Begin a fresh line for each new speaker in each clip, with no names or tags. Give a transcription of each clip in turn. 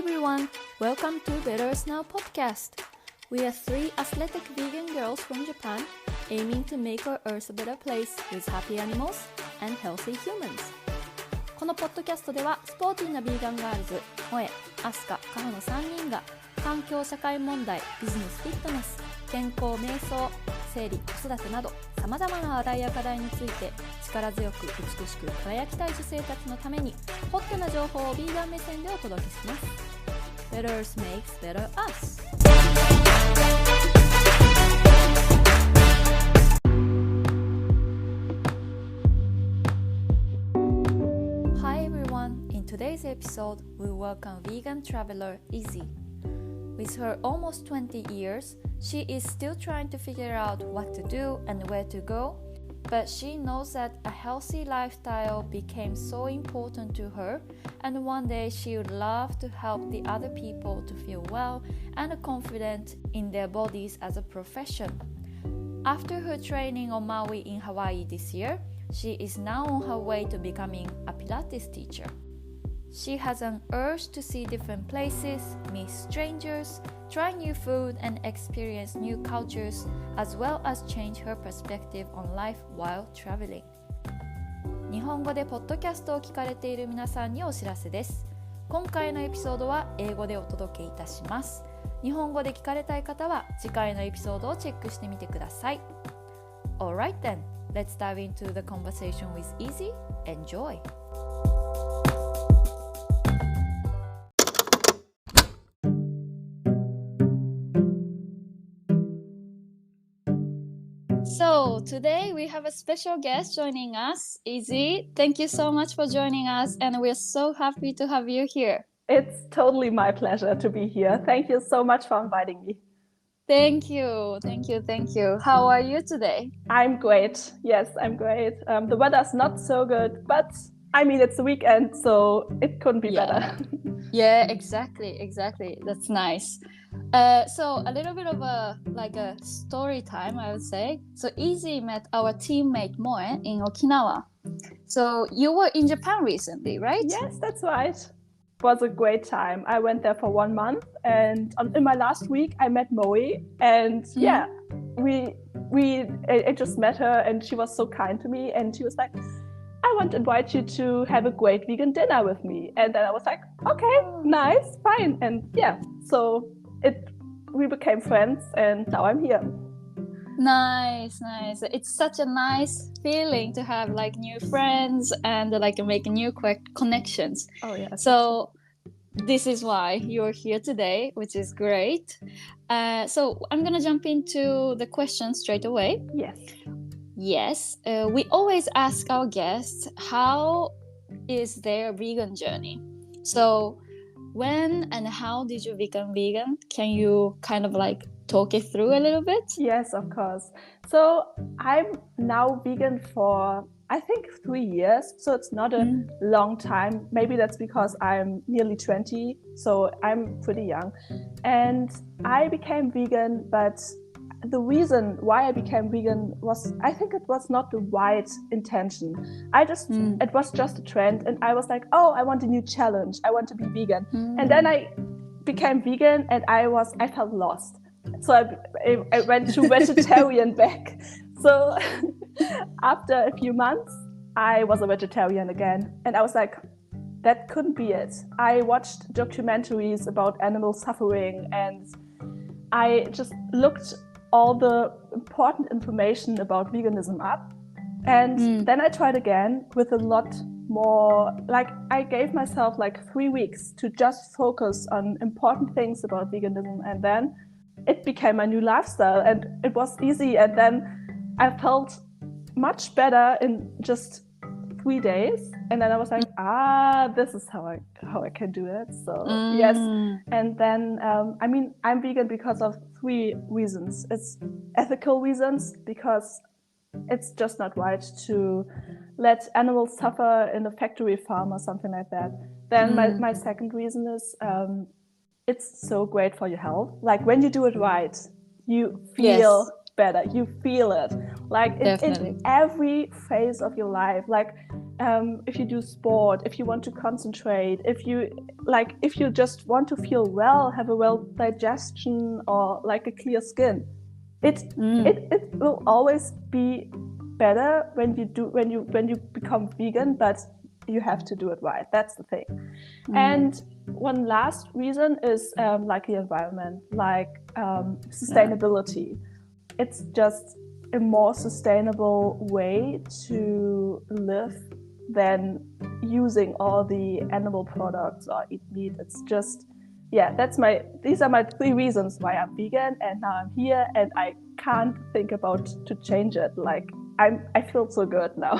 everyone, welcome to Better Us Now podcast. We are three athletic vegan girls from Japan aiming to make our earth a better place with happy animals and healthy humans. このポッドキャストではスポーティーなビーガンガールズ、萌え、アスカ、カホの3人が環境社会問題、ビジネスフィットネス、健康瞑想、生理、子育てなどさまざまな話題や課題について力強く美しく輝きたい女性たちのためにホットな情報をビーガン目線でお届けします。 Better Us makes better us. Hi everyone, in today's episode we welcome Vegan Traveler Izzy. With her almost 20 years, she is still trying to figure out what to do and where to go, but she knows that a healthy lifestyle became so important to her, and one day she would love to help the other people to feel well and confident in their bodies as a profession. After her training on Maui in Hawaii this year, she is now on her way to becoming a Pilates teacher. She has an urge to see different places, meet strangers, try new food, and experience new cultures, as well as change her perspective on life while traveling. 日本語でポッドキャストを聞かれている皆さんにお知らせです。今回のエピソードは英語でお届けいたします。日本語で聞かれたい方は次回のエピソードをチェックしてみてください。Alright then, let's dive into the conversation with Izzy. Enjoy!So today we have a special guest joining us, Izzy. Thank you so much for joining us, and we're so happy to have you here.
It's totally my pleasure to be here. Thank you so much for inviting me.
Thank you. How are you today?
I'm great. Yes, I'm great. The weather's not so good, but I mean, it's the weekend, so it couldn't be better.
Yeah, exactly. That's nice. So a little bit of a story time, I would say. So Izzy met our teammate Moe in Okinawa. So you were in Japan recently, right?
Yes, that's right. It was a great time. I went there for 1 month, and in my last week I met Maui, and I just met her, and she was so kind to me, and she was like, I want to invite you to have a great vegan dinner with me. And then I was like, okay, nice, fine. And so we became friends, and now I'm here.
Nice. It's such a nice feeling to have new friends and make new connections.
Oh yeah.
So this is why you're here today, which is great. So I'm gonna jump into the questions straight away. Yes, we always ask our guests how is their vegan journey. So when and how did you become vegan? Can you kind of talk it through a little bit?
Yes, of course. So I'm now vegan for I think 3 years, so it's not a long time. Maybe that's because I'm nearly 20, so I'm pretty young. And I became vegan, but the reason why I became vegan was, I think it was not the right intention. It was just a trend, and I was like, oh, I want a new challenge. I want to be vegan. And then I became vegan, and I felt lost. So I went to vegetarian back. So after a few months, I was a vegetarian again. And I was like, that couldn't be it. I watched documentaries about animal suffering, and I just looked all the important information about veganism up. And then I tried again with a lot more, I gave myself 3 weeks to just focus on important things about veganism. And then it became my new lifestyle, and it was easy. And then I felt much better in just 3 days. And then I was like, this is how I can do it. So yes. And then, I'm vegan because of 3 reasons. It's ethical reasons, because it's just not right to let animals suffer in a factory farm or something like that. Then my second reason is, it's so great for your health. When you do it right, you feel better. You feel it. like in every phase of your life. Like if you do sport, if you want to concentrate, if you just want to feel well, have a well digestion, or like a clear skin, it will always be better when you become vegan, but you have to do it right. That's the thing. And one last reason is like the environment, like sustainability. It's just a more sustainable way to live than using all the animal products or eat meat. It's just, these are my 3 reasons why I'm vegan, and now I'm here and I can't think about to change it. Like I feel so good now.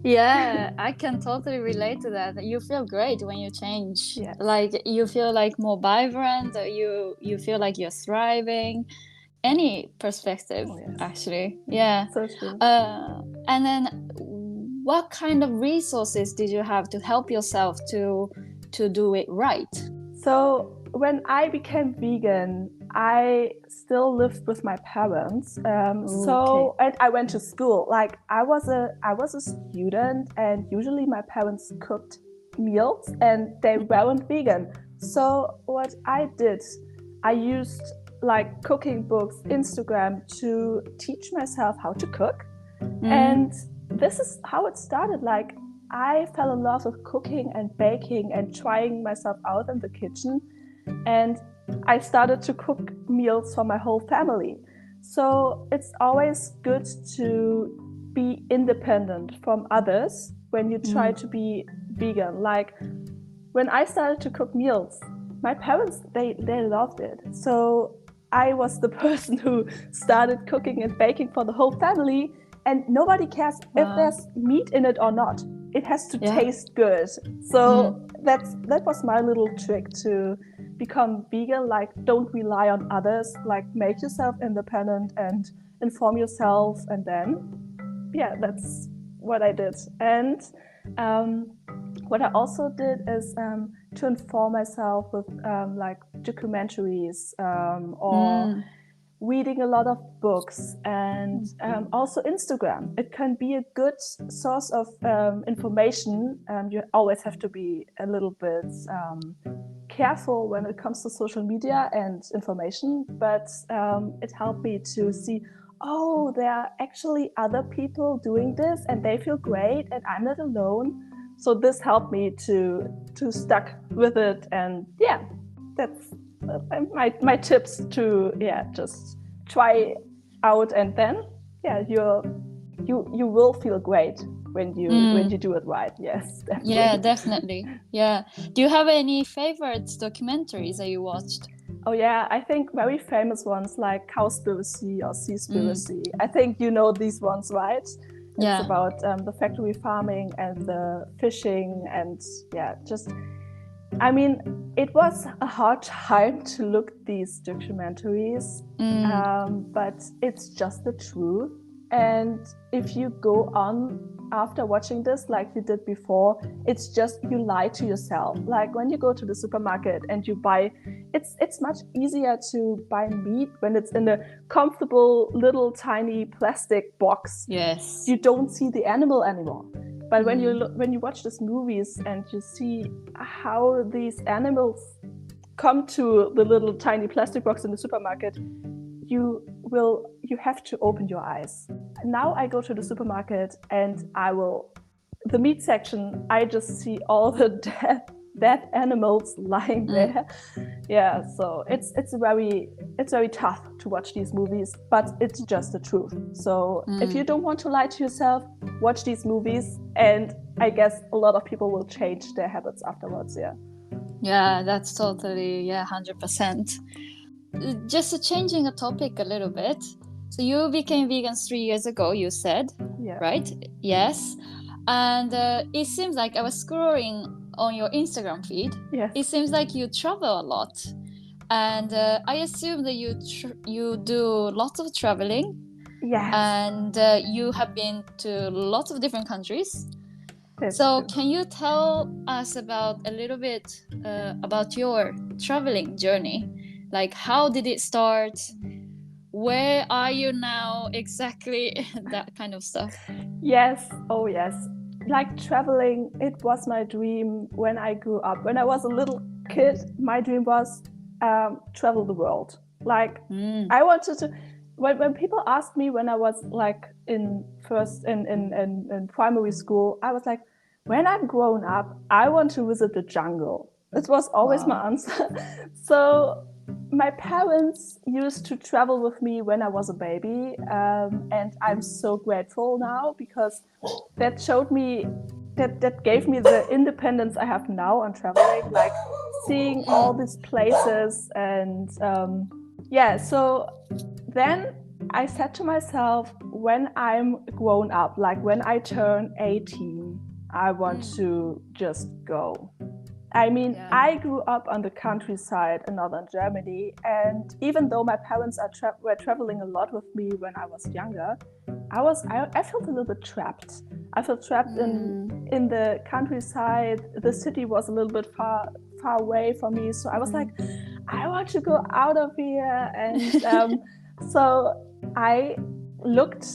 Yeah, I can totally relate to that. You feel great when you change.
Yes.
Like you feel like more vibrant, you feel like you're thriving. Any perspective, actually. Yeah.
So true.
And then what kind of resources did you have to help yourself to do it right?
So when I became vegan, I still lived with my parents. And I went to school. Like I was a student, and usually my parents cooked meals and they weren't vegan. So what I did, I used like cooking books, Instagram, to teach myself how to cook. And this is how it started. Like I fell in love with cooking and baking and trying myself out in the kitchen. And I started to cook meals for my whole family. So it's always good to be independent from others when you try to be vegan. Like when I started to cook meals, my parents, they loved it. So I was the person who started cooking and baking for the whole family, and nobody cares if there's meat in it or not. It has to taste good. So that was my little trick to become vegan. Like, don't rely on others. Like, make yourself independent and inform yourself. And then, that's what I did. And what I also did is to inform myself with like documentaries or reading a lot of books, and also Instagram. It can be a good source of information. You always have to be a little bit careful when it comes to social media and information, but it helped me to see, oh, there are actually other people doing this and they feel great and I'm not alone. So this helped me to stuck with it, and that's my tips to just try out, and then you will feel great when you do it right. Yes, definitely.
Yeah, definitely. Yeah. Do you have any favorite documentaries that you watched?
Oh yeah, I think very famous ones like Cowspiracy or Seaspiracy. I think you know these ones, right? It's about the factory farming and the fishing, and I mean, it was a hard time to look at these documentaries, but it's just the truth. And if you go on after watching this, like you did before, it's just you lie to yourself. Like when you go to the supermarket and you buy, it's much easier to buy meat when it's in a comfortable little tiny plastic box.
Yes.
You don't see the animal anymore. But when you watch these movies and you see how these animals come to the little tiny plastic box in the supermarket, you have to open your eyes. Now I go to the supermarket and the meat section, I just see all the dead animals lying there. Yeah, so it's very tough to watch these movies, but it's just the truth. So if you don't want to lie to yourself, watch these movies, and I guess a lot of people will change their habits afterwards.
Yeah, that's totally 100%. Just changing the topic a little bit. So you became vegan 3 years ago, you said, right? Yes. And it seems like I was scrolling on your Instagram feed.
Yes.
It seems like you travel a lot. And I assume that you do lots of traveling.
Yes.
And you have been to lots of different countries.
That's
so
true.
Can you tell us about a little bit about your traveling journey? Like, how did it start? where are you now exactly? That kind of stuff.
Yes, oh yes. Like traveling, it was my dream when I grew up. When I was a little kid, my dream was travel the world. Like I wanted to. When people asked me when I was like in primary school, I was like, when I'm grown up, I want to visit the jungle. It was always my answer. So my parents used to travel with me when I was a baby, and I'm so grateful now because that showed me that gave me the independence I have now on traveling, like seeing all these places. And so then I said to myself, when I'm grown up, like when I turn 18, I want to just go. I mean, I grew up on the countryside in northern Germany, and even though my parents were traveling a lot with me when I was younger, I felt a little bit trapped. I felt trapped in the countryside. The city was a little bit far away from me, so I was like, I want to go out of here. And so I looked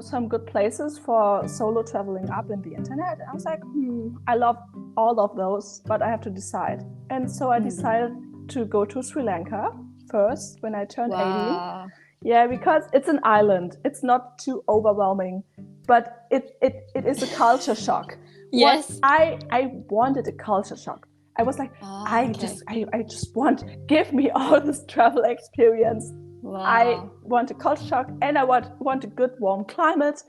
some good places for solo traveling up in the internet. And I was like, I love all of those, but I have to decide. And so I decided to go to Sri Lanka first when I turned 18. Yeah, because it's an island. It's not too overwhelming, but it is a culture shock.
Yes.
I wanted a culture shock. I was like, I just want, give me all this travel experience. Wow. I want a culture shock, and I want a good warm climate,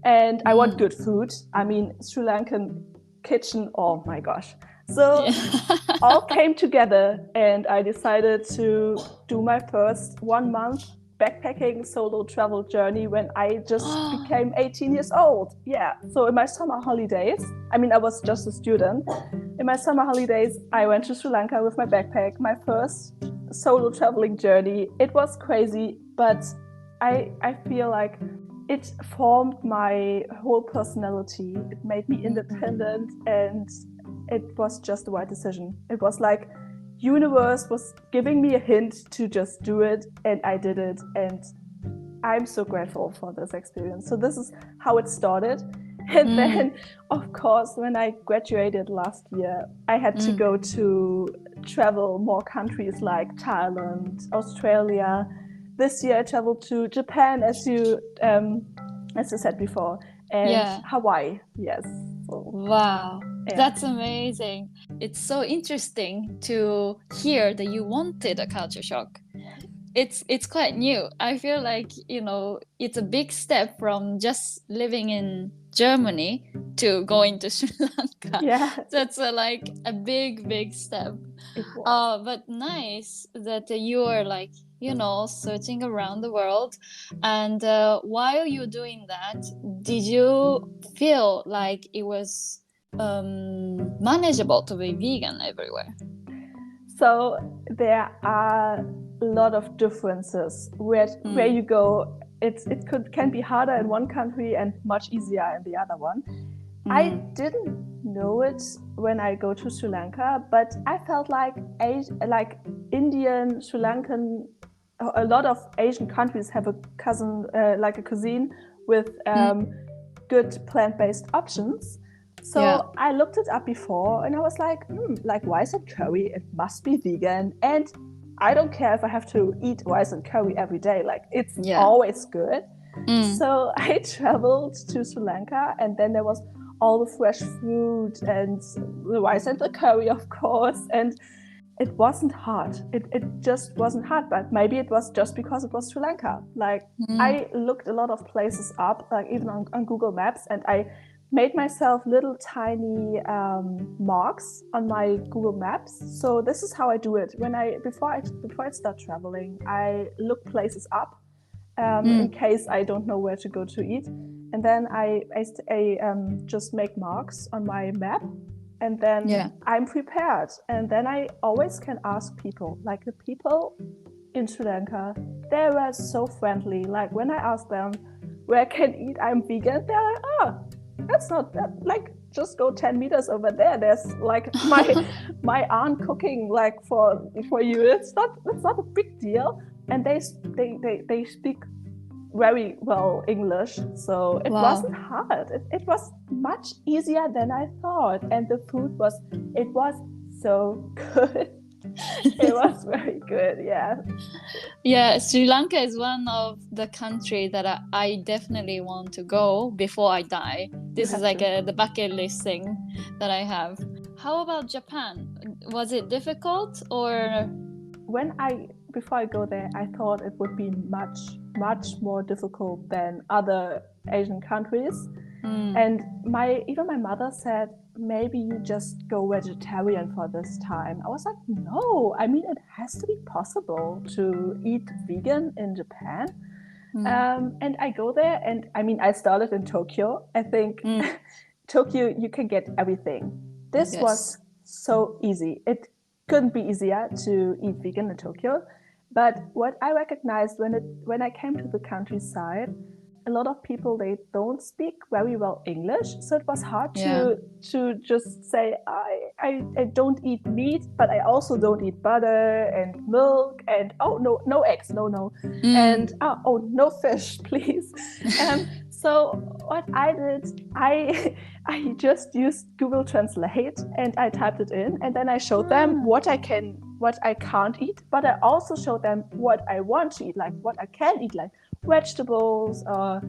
and I want good food. I mean, Sri Lankan kitchen, oh my gosh. So all came together, and I decided to do my first 1 month backpacking solo travel journey when I just became 18 years old. Yeah. So in my summer holidays, I mean, I was just a student. In my summer holidays, I went to Sri Lanka with my backpack, my first solo traveling journey. It was crazy, but I feel like it formed my whole personality. It made me independent, and it was just the right decision. It was like universe was giving me a hint to just do it, and I did it, and I'm so grateful for this experience. So this is how it started. And then, of course, when I graduated last year, I had to go to travel more countries like Thailand, Australia. This year I traveled to Japan, as you said before, and Hawaii. Yes. So,
wow. Yeah. That's amazing. It's so interesting to hear that you wanted a culture shock. It's quite new. I feel like, it's a big step from just living in Germany to going to Sri Lanka.
Yeah.
That's a big step. But nice that you are searching around the world. And while you're doing that, did you feel like it was manageable to be vegan everywhere?
So there are a lot of differences where you go. It can be harder in one country and much easier in the other one. I didn't know it when I go to Sri Lanka, but I felt like Indian, Sri Lankan, a lot of Asian countries have a cuisine with good plant-based options. So I looked it up before, and I was like rice and curry, it must be vegan. And I don't care if I have to eat rice and curry every day. Like, it's always good. So I traveled to Sri Lanka, and then there was all the fresh fruit and the rice and the curry, of course. And it wasn't hard. It just wasn't hard. But maybe it was just because it was Sri Lanka. Like, I looked a lot of places up, like even on Google Maps, and I made myself little tiny marks on my Google Maps. So this is how I do it. Before I start traveling, I look places up in case I don't know where to go to eat, and then I just make marks on my map, and then I'm prepared. And then I always can ask people. Like, the people in Sri Lanka, they were so friendly. Like, when I asked them where I can eat, I'm vegan, they're like, oh, that's not that, like, just go 10 meters over there. There's like my aunt cooking like for you. It's not a big deal. and they speak very well English, so it wasn't hard. It was much easier than I thought, and the food was so good. It was very good.
Yeah, Sri Lanka is one of the country that I definitely want to go before I die. This is like the bucket list thing that I have. How about Japan? Was it difficult, or
before I go there, I thought it would be much more difficult than other Asian countries. And even my mother said, maybe you just go vegetarian for this time. I was like, no, I mean, it has to be possible to eat vegan in Japan. And I go there, and I mean, I started in Tokyo. I think Tokyo, you can get everything. This was so easy. It couldn't be easier to eat vegan in Tokyo. But what I recognized when I came to the countryside, a lot of people, they don't speak very well English, so it was hard to just say I don't eat meat, but I also don't eat butter and milk, and no eggs, no, and no fish, please. So what I did, I just used Google Translate, and I typed it in, and then I showed them what I can't eat, but I also showed them what I want to eat, like what I can eat, like vegetables, or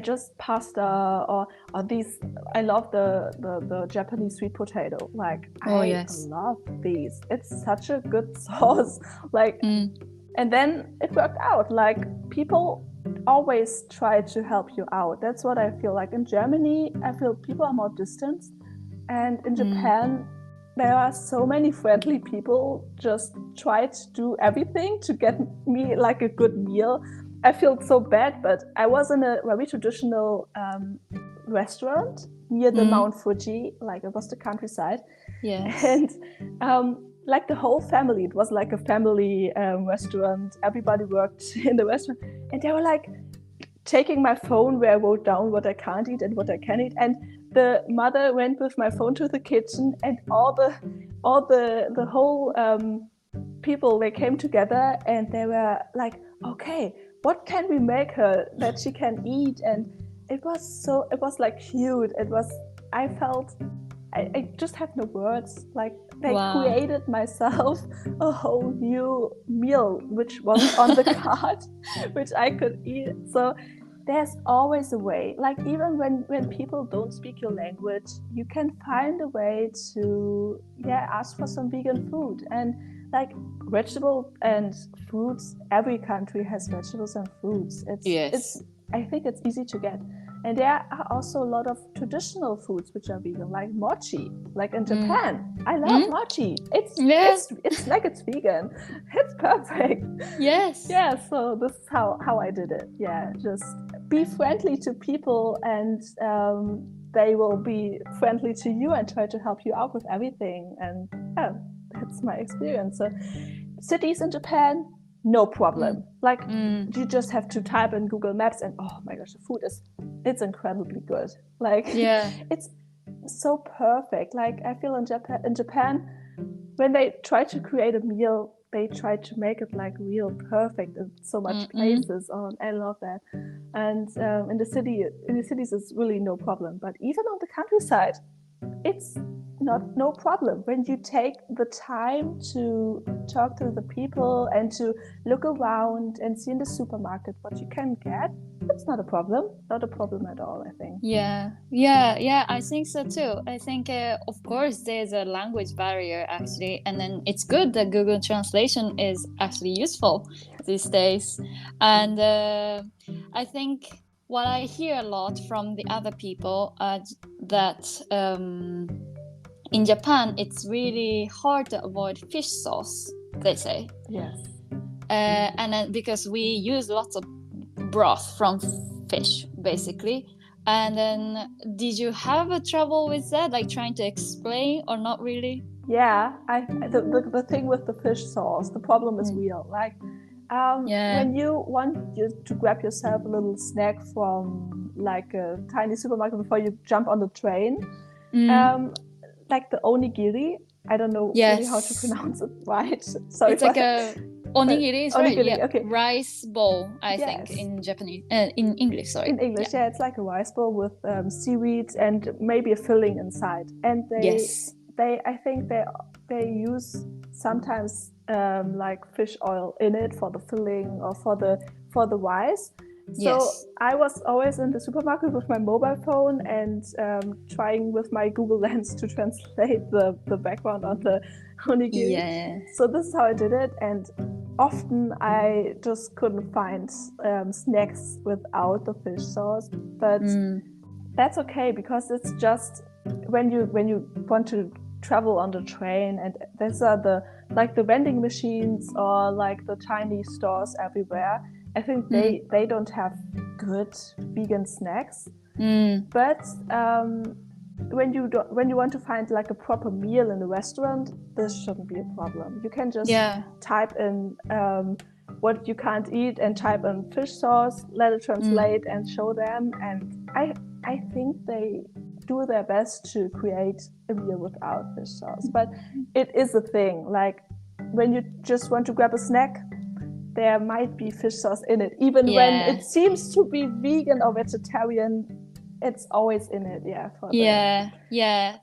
just pasta, or these. I love the Japanese sweet potato. Like I love these. It's such a good sauce. Like, and then it worked out. Like, people always try to help you out. That's what I feel like. In Germany, I feel people are more distant, and in Japan, there are so many friendly people just try to do everything to get me like a good meal. I feel so bad, but I was in a very traditional restaurant near the Mount Fuji, like it was the countryside.
Yes.
And like the whole family, it was like a family restaurant. Everybody worked in the restaurant, and they were like taking my phone where I wrote down what I can't eat and what I can eat. And the mother went with my phone to the kitchen, and all the whole people, they came together, and they were like, okay, what can we make her that she can eat? And it was like cute. I felt, I just have no words. Like, they created myself a whole new meal, which was on the card, which I could eat. So there's always a way. Like, even when people don't speak your language, you can find a way to ask for some vegan food. And like, vegetables and fruits, every country has vegetables and fruits. I think it's easy to get. And there are also a lot of traditional foods which are vegan, like mochi. Like in Japan, I love mochi. It's like it's vegan. It's perfect.
Yes.
Yeah. So this is how I did it. Yeah. Just be friendly to people, and they will be friendly to you and try to help you out with everything. And that's my experience. So cities in Japan, no problem. Like, you just have to type in Google Maps, and oh my gosh, the food it's incredibly good. Like, it's so perfect. Like, I feel in Japan, when they try to create a meal, they try to make it like real perfect in so much places. I love that. And in the cities, it's really no problem. But even on the countryside, it's no problem. When you take the time to talk to the people and to look around and see in the supermarket what you can get, it's not a problem at all, I think.
I think so too. I think of course there's a language barrier, actually, and then it's good that Google Translation is actually useful these days. And I think what I hear a lot from the other people that in Japan, it's really hard to avoid fish sauce, they say.
Yes.
And then because we use lots of broth from fish, basically. And then, did you have a trouble with that, like trying to explain, or not really?
Yeah, the thing with the fish sauce, the problem is real. Like, when you want to grab yourself a little snack from like a tiny supermarket before you jump on the train, like the onigiri, I don't know really how to pronounce it right. Sorry.
It's like a onigiri is right.
Onigiri,
Yeah.
okay.
Rice bowl, I think,
Yes.
in Japanese. In English, sorry.
In English, yeah, it's like a rice bowl with seaweed and maybe a filling inside. And I think they use sometimes like fish oil in it for the filling or for the rice. So I was always in the supermarket with my mobile phone and trying with my Google Lens to translate the background on the onigiri.
Yeah.
So this is how I did it, and often I just couldn't find snacks without the fish sauce. But that's okay, because it's just when you want to travel on the train, and these are the vending machines or like the Chinese stores everywhere. I think they don't have good vegan snacks. But when you want to find like a proper meal in a restaurant, this shouldn't be a problem. You can just type in what you can't eat and type in fish sauce, let it translate and show them. And I think they do their best to create a meal without fish sauce. But it is a thing. Like when you just want to grab a snack, there might be fish sauce in it. Even when it seems to be vegan or vegetarian, it's always in it.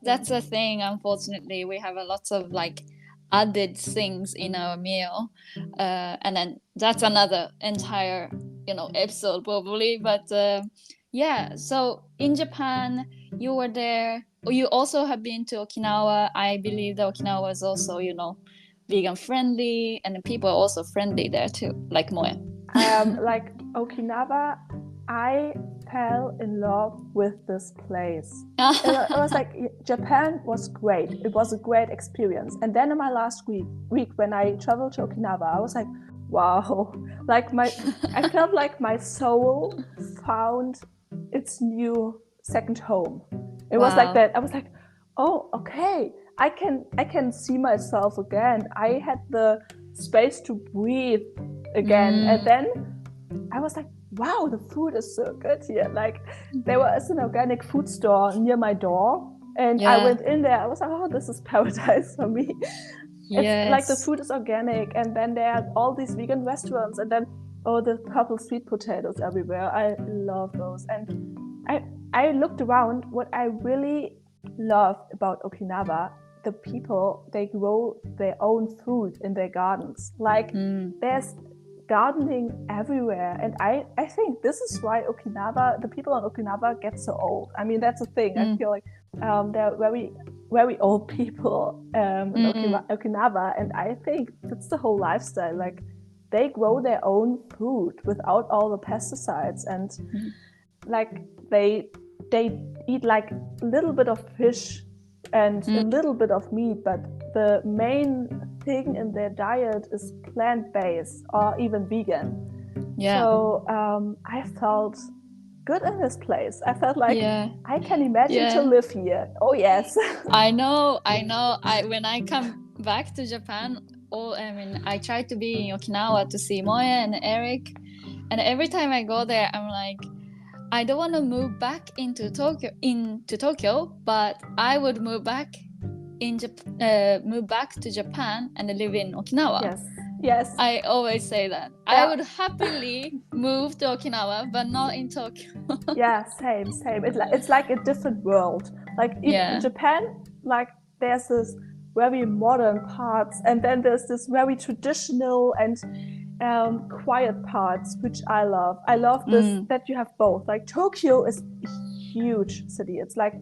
That's the thing. Unfortunately, we have a lot of like added things in our meal, and then that's another entire episode probably. But so in Japan, you were there. You also have been to Okinawa. I believe that Okinawa is also vegan friendly, and the people are also friendly there too, like Moe. Like Okinawa, I fell in love with this place. It was like Japan was great. It was a great experience. And then in my last week when I traveled to Okinawa, I was like, wow, like I felt like my soul found its new second home. It was like that. I was like, oh, okay. I can see myself again. I had the space to breathe again. And then I was like, wow, the food is so good here. Like there was an organic food store near my door, and I went in there. I was like, oh, this is paradise for me. It's like the food is organic, and then there are all these vegan restaurants, and then the purple sweet potatoes everywhere. I love those. And I looked around. What I really love about Okinawa, the people, they grow their own food in their gardens. Like there's gardening everywhere, and I think this is why the people on Okinawa get so old. I mean, that's a thing. I feel like they're very, very old people in Okinawa, and I think that's the whole lifestyle. Like they grow their own food without all the pesticides, and like they eat like a little bit of fish and a little bit of meat, but the main thing in their diet is plant-based or even vegan. So I felt good in this place. I felt like I can imagine to live here. Oh yes.
I know. When I come back to Japan, I try to be in Okinawa to see Moya and Eric, and every time I go there, I'm like, I don't want to move back into Tokyo, but I would move back to Japan and live in Okinawa.
Yes.
I always say that. I would happily move to Okinawa, but not in Tokyo.
Same. It's like a different world. Like in Japan, like there's this very modern parts, and then there's this very traditional and quiet parts, which I love. I love this that you have both. Like Tokyo is a huge city. It's like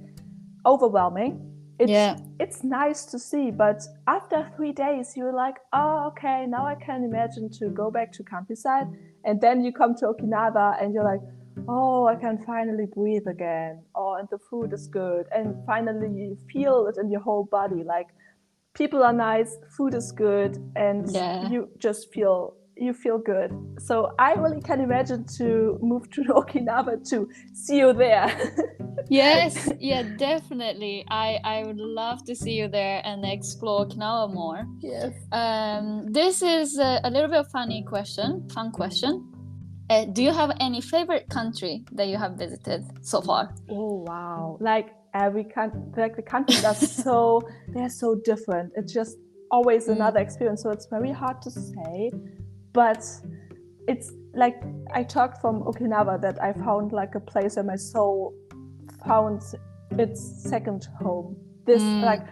overwhelming. It's nice to see, but after 3 days you're like, oh, okay, now I can imagine to go back to countryside. And then you come to Okinawa and you're like, oh, I can finally breathe again. Oh, and the food is good, and finally you feel it in your whole body. Like people are nice, food is good, and you just feel good. So I really can imagine to move to Okinawa to see you there.
Yes, definitely. I would love to see you there and explore Okinawa more.
Yes.
This is a little bit of fun question. Do you have any favorite country that you have visited so far?
Oh wow! Like every country, like the countries are they're so different. It's just always another experience. So it's very hard to say. but it's like I talked from Okinawa that I found like a place where my soul found its second home. This like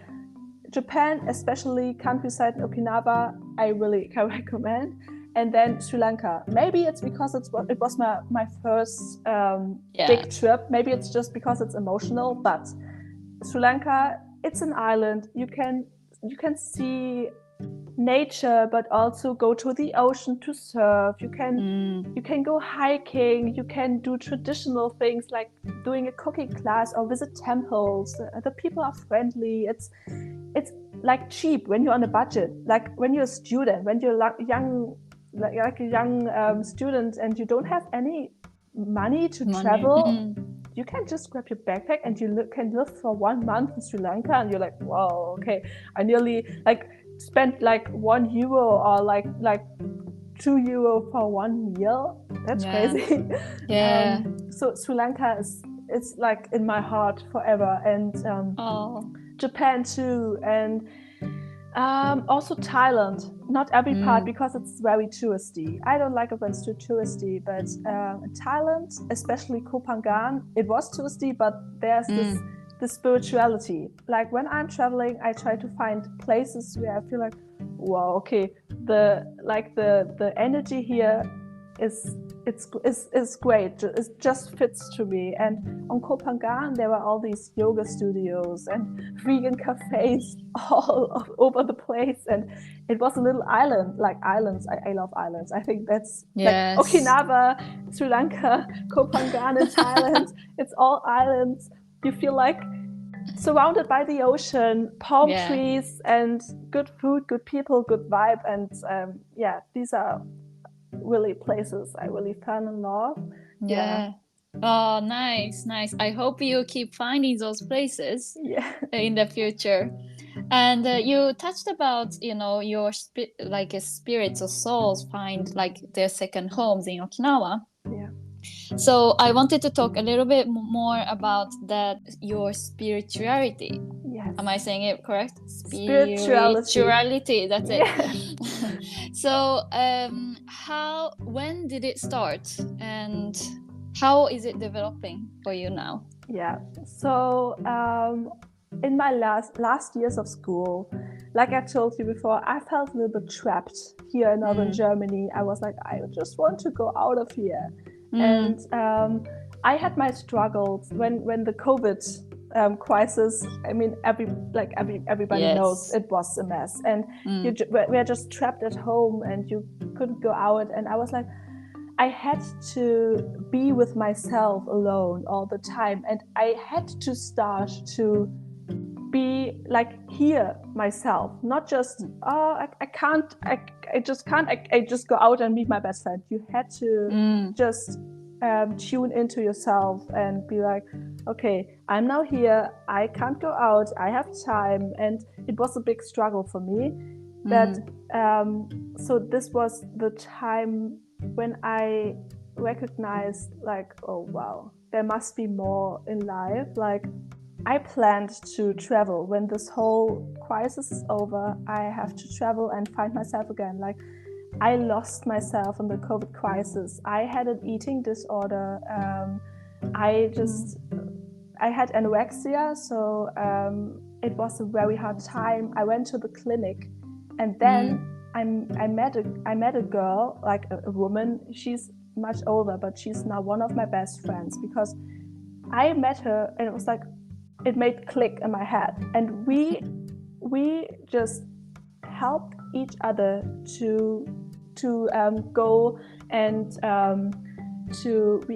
Japan, especially countryside in Okinawa, I really can recommend. And then Sri Lanka. Maybe it's because it was my first big trip. Maybe it's just because it's emotional. But Sri Lanka, it's an island. You can see nature, but also go to the ocean to surf. You can go hiking. You can do traditional things like doing a cooking class or visit temples. The people are friendly. It's like cheap when you're on a budget. Like when you're a student, when you're young. Like a young student and you don't have any money to travel, you can just grab your backpack and you can live for 1 month in Sri Lanka, and you're like, wow, okay, I nearly like spent like €1 or like €2 for one meal. That's crazy. So Sri Lanka it's like in my heart forever, and Japan too, and also Thailand. Not every part because it's very touristy. I don't like it when it's too touristy, but in Thailand, especially Koh Phangan, it was touristy, but there's this spirituality. Like when I'm traveling, I try to find places where I feel like, wow, okay, the energy here is great. It just fits to me. And on Koh Phangan, there were all these yoga studios and vegan cafes all over the place. And it was a little island, like islands. I love islands. I think that's like Okinawa, Sri Lanka, Koh Phangan in Thailand. It's all islands. You feel like surrounded by the ocean, palm trees, and good food, good people, good vibe. And these are really places I really fell in love.
Oh, nice. I hope you keep finding those places in the future. And you touched about, your spirits or souls find like their second homes in Okinawa. So I wanted to talk a little bit more about that, your spirituality. Am I saying it correct? Spirituality. That's it. So when did it start, and how is it developing for you now?
So in my last years of school, like I told you before, I felt a little bit trapped here in northern Germany. I was like, I just want to go out of here. And I had my struggles when the COVID crisis. I mean, everybody knows it was a mess, and we're just trapped at home, and you couldn't go out. And I was like, I had to be with myself alone all the time, and I had to start to be like here myself, not just I just go out and meet my best friend. You had to just tune into yourself and be like, okay, I'm now here, I can't go out, I have time. And it was a big struggle for me. So this was the time when I recognized like, oh wow, there must be more in life. Like I planned to travel when this whole crisis is over. I have to travel and find myself again. Like I lost myself in the COVID crisis. I had an eating disorder. I had anorexia, so it was a very hard time. I went to the clinic, and then I met a girl, like a woman. She's much older, but she's now one of my best friends, because I met her and it was like it made click in my head, and we just helped each other to go and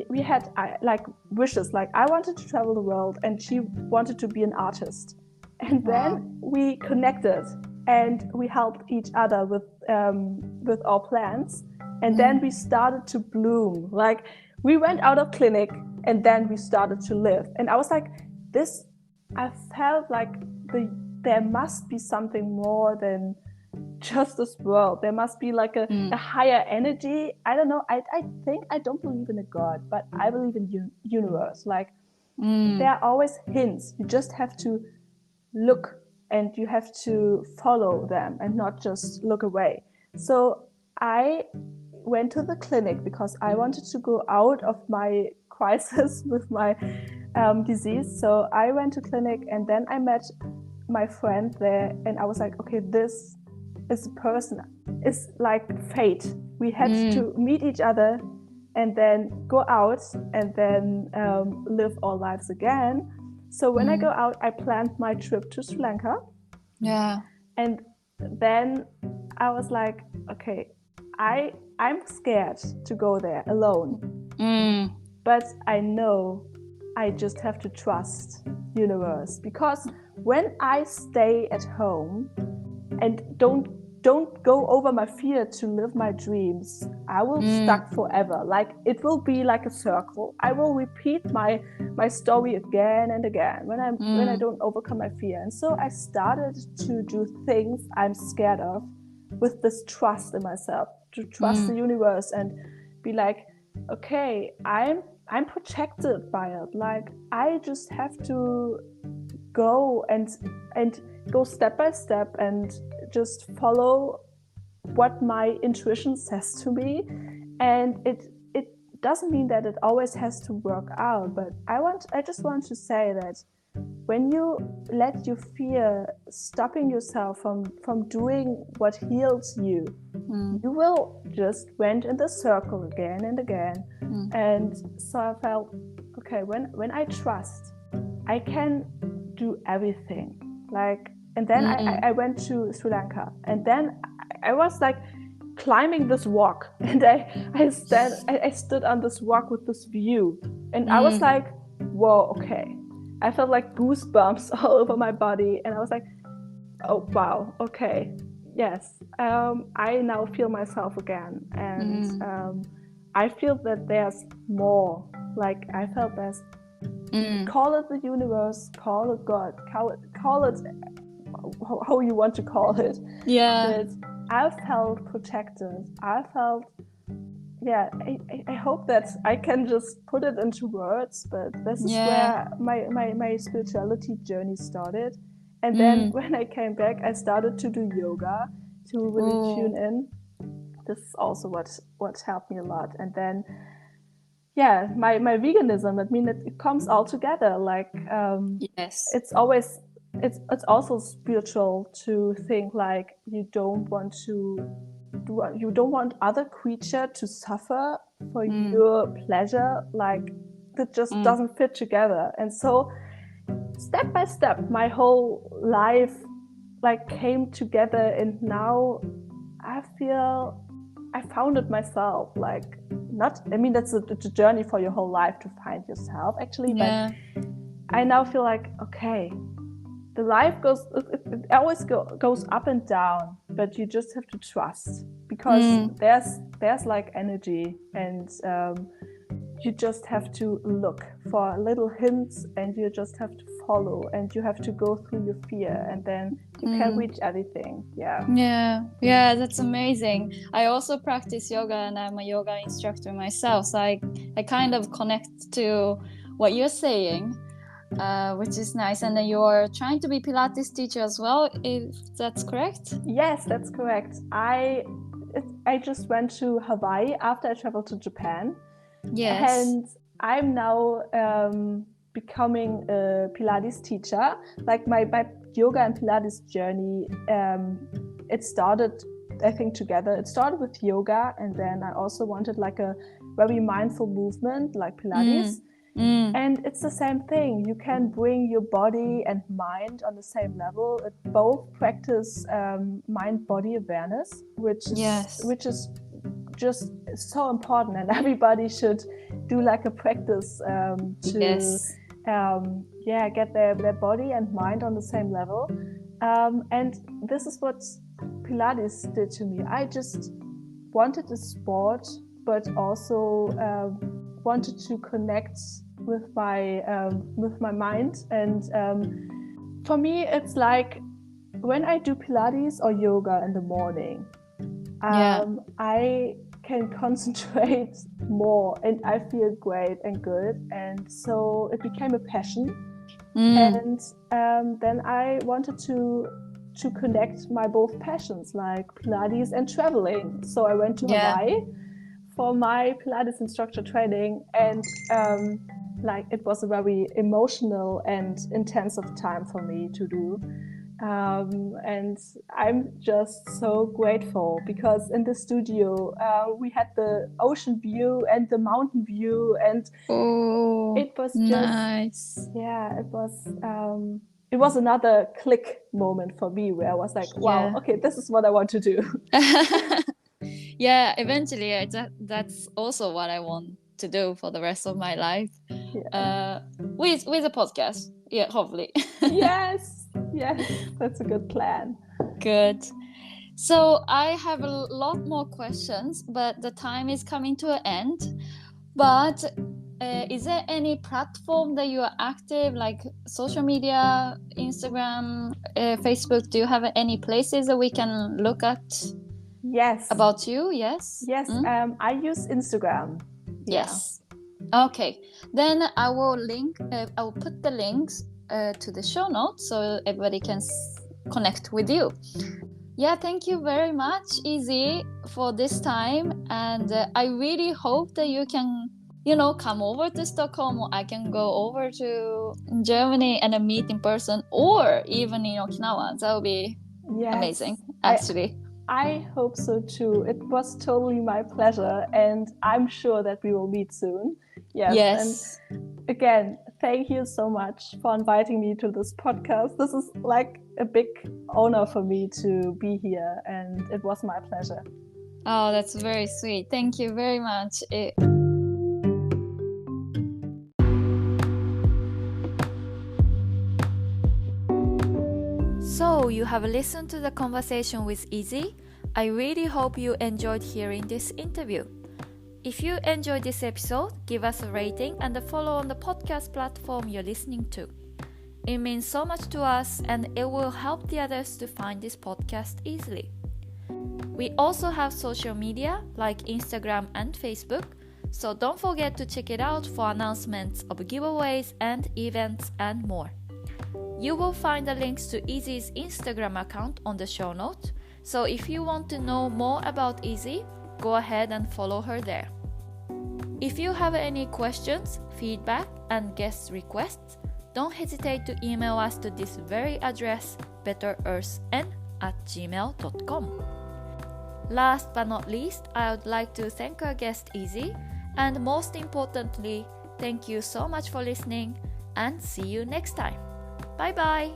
we had like wishes. Like I wanted to travel the world, and she wanted to be an artist, and then we connected and we helped each other with our plans, and then we started to bloom. Like we went out of clinic, and then we started to live. And I was like, I felt like there must be something more than just this world. There must be like a higher energy. I don't know. I think I don't believe in a God, but I believe in universe. Like there are always hints. You just have to look, and you have to follow them and not just look away. So I went to the clinic because I wanted to go out of my crisis with my disease. So I went to clinic, and then I met my friend there, and I was like, okay, this is a person. It's like fate. We had to meet each other and then go out and then live our lives again. So when I go out, I planned my trip to Sri Lanka.
Yeah.
And then I was like, okay, I'm scared to go there alone. But I know I just have to trust universe, because when I stay at home and don't go over my fear to live my dreams, I will stuck forever. Like it will be like a circle. I will repeat my story again and again when I don't overcome my fear. And so I started to do things I'm scared of with this trust in myself, to trust the universe and be like, okay, I'm protected by it. Like I just have to go and go step by step and just follow what my intuition says to me. And it doesn't mean that it always has to work out, but I just want to say that when you let your fear stopping yourself from doing what heals you, you will just went in the circle again and again. And so I felt, okay, when I trust, I can do everything. Like, and then I went to Sri Lanka, and then I was like climbing this rock, and I stood on this rock with this view, and I was like, whoa, okay. I felt like goosebumps all over my body, and I was like, oh wow, okay, yes, I now feel myself again, and I feel that there's more. Like I felt there's call it the universe, call it God, call it how you want to call it.
Yeah.
But I felt protected. I felt, yeah, I hope that I can just put it into words, but this is where my spirituality journey started. And then when I came back, I started to do yoga to really tune in. This is also what helped me a lot. And then my veganism, I mean, it comes all together. Like it's always it's also spiritual to think like you don't want other creature to suffer for your pleasure. Like that just doesn't fit together. And so step by step my whole life like came together, and now I feel I found it myself. Like that's a journey for your whole life to find yourself actually, but I now feel like, okay, the life it always goes up and down, but you just have to trust, because there's like energy, and you just have to look for little hints, and you just have to follow, and you have to go through your fear, and then you can reach everything.
Yeah, that's amazing. I also practice yoga, and I'm a yoga instructor myself, so I kind of connect to what you're saying, which is nice. And then you're trying to be Pilates teacher as well, if that's correct?
Yes, that's correct. I just went to Hawaii after I traveled to Japan.
Yes.
And I'm now becoming a Pilates teacher. Like my yoga and Pilates journey, it started, I think, together. It started with yoga, and then I also wanted like a very mindful movement like Pilates. And it's the same thing. You can bring your body and mind on the same level. It both practice mind-body awareness, which is just so important, and everybody should do like a practice to get their body and mind on the same level. And this is what Pilates did to me. I just wanted a sport, but also wanted to connect with my mind. And for me, it's like when I do Pilates or yoga in the morning, I can concentrate more, and I feel great and good. And so it became a passion. And then I wanted to to connect my both passions like Pilates and traveling. So I went to Hawaii for my Pilates instructor training, and it was a very emotional and intensive time for me to do. And I'm just so grateful because in the studio we had the ocean view and the mountain view, and it was just
nice.
It was another click moment for me where I was like, wow, okay, this is what I want to do.
Yeah, eventually that's also what I want to do for the rest of my life. With a podcast. Yeah, hopefully.
Yes, that's a good plan.
Good. So I have a lot more questions, but the time is coming to an end. But is there any platform that you are active, like social media, Instagram, Facebook? Do you have any places that we can look at?
Yes.
About you? Yes.
I use Instagram.
Yes. Okay, then I will put the links to the show notes so everybody can connect with you. Yeah, thank you very much, Izzy, for this time, and I really hope that you can come over to Stockholm, or I can go over to Germany and meet in person, or even in Okinawa. That would be amazing, actually.
I hope so too. It was totally my pleasure, and I'm sure that we will meet soon. Yes. And again, thank you so much for inviting me to this podcast. This is like a big honor for me to be here, and it was my pleasure.
Oh, that's very sweet. Thank you very much. So you have listened to the conversation with Izzy. I really hope you enjoyed hearing this interview. If you enjoyed this episode, give us a rating and a follow on the podcast platform you're listening to. It means so much to us, and it will help the others to find this podcast easily. We also have social media like Instagram and Facebook, so don't forget to check it out for announcements of giveaways and events and more. You will find the links to Izzy's Instagram account on the show notes, so if you want to know more about Izzy, go ahead and follow her there. If you have any questions, feedback, and guest requests, don't hesitate to email us to this very address, betterearthn@gmail.com. Last but not least, I would like to thank our guest Izzy, and most importantly, thank you so much for listening, and see you next time. Bye bye!